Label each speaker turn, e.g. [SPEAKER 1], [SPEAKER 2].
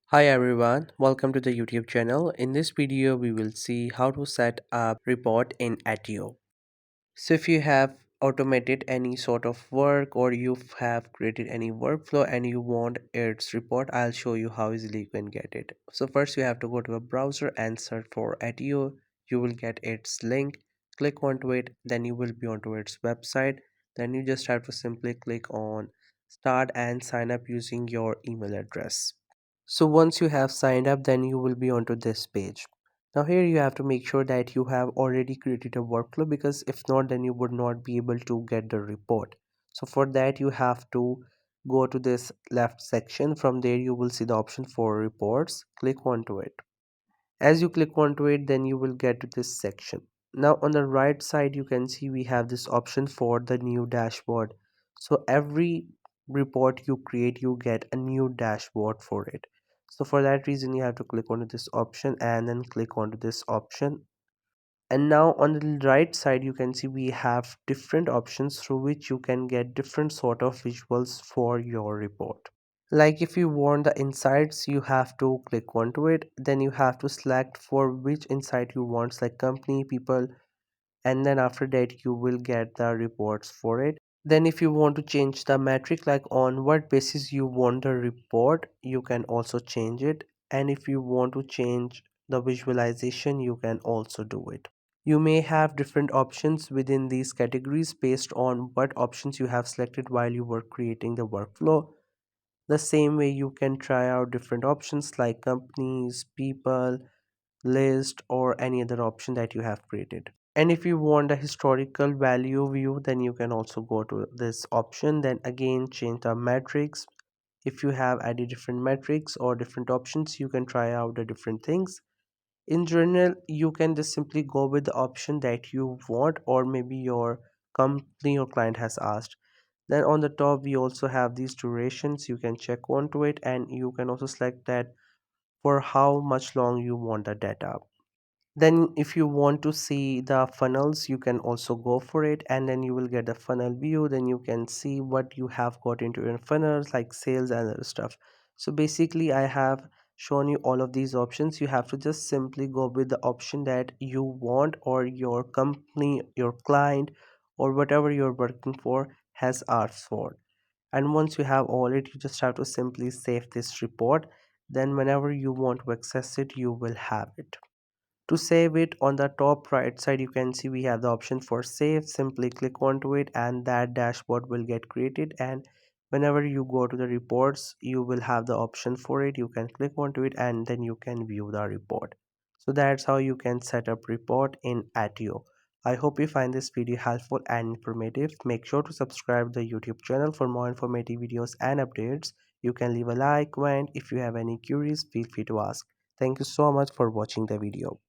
[SPEAKER 1] Hi everyone, welcome to the YouTube channel. In this video, we will see how to set up report in Attio. So if you have automated any sort of work or you have created any workflow and you want its report, I'll show you how easily you can get it. So first you have to go to a browser and search for Attio. You will get its link, click onto it, then you will be onto its website. Then you just have to simply click on start and sign up using your email address. So once you have signed up, then you will be onto this page. Now here you have to make sure that you have already created a workflow, because if not, then you would not be able to get the report. So for that you have to go to this left section. From there you will see the option for reports. Click onto it. As you click onto it, then you will get to this section. Now on the right side you can see we have this option for the new dashboard. So every report you create, you get a new dashboard for it. So for that reason you have to click onto this option and then click onto this option. And now on the right side you can see we have different options through which you can get different sort of visuals for your report. Like if you want the insights, you have to click onto it, then you have to select for which insight you want, like company, people, and then after that you will get the reports for it. Then if you want to change the metric, like on what basis you want the report, you can also change it. And if you want to change the visualization, you can also do it. You may have different options within these categories based on what options you have selected while you were creating the workflow. The same way you can try out different options like companies, people, list, or any other option that you have created. And if you want a historical value view, then you can also go to this option. Then again change the metrics. If you have added different metrics or different options, you can try out the different things. In general, you can just simply go with the option that you want, or maybe your company or client has asked. Then on the top we also have these durations. You can check onto it and you can also select that for how much long you want the data. Then if you want to see the funnels, you can also go for it, and then you will get the funnel view. Then you can see what you have got into your funnels, like sales and other stuff. So basically I have shown you all of these options. You have to just simply go with the option that you want, or your company, your client, or whatever you're working for has asked for. And once you have all it, you just have to simply save this report. Then whenever you want to access it, you will have it. To save it, on the top right side you can see we have the option for save. Simply click onto it and that dashboard will get created, and whenever you go to the reports you will have the option for it. You can click onto it and then you can view the report. So that's how you can set up report in Attio. I hope you find this video helpful and informative. Make sure to subscribe the YouTube channel for more informative videos and updates. You can leave a like, comment. If you have any queries, feel free to ask. Thank you so much for watching the video.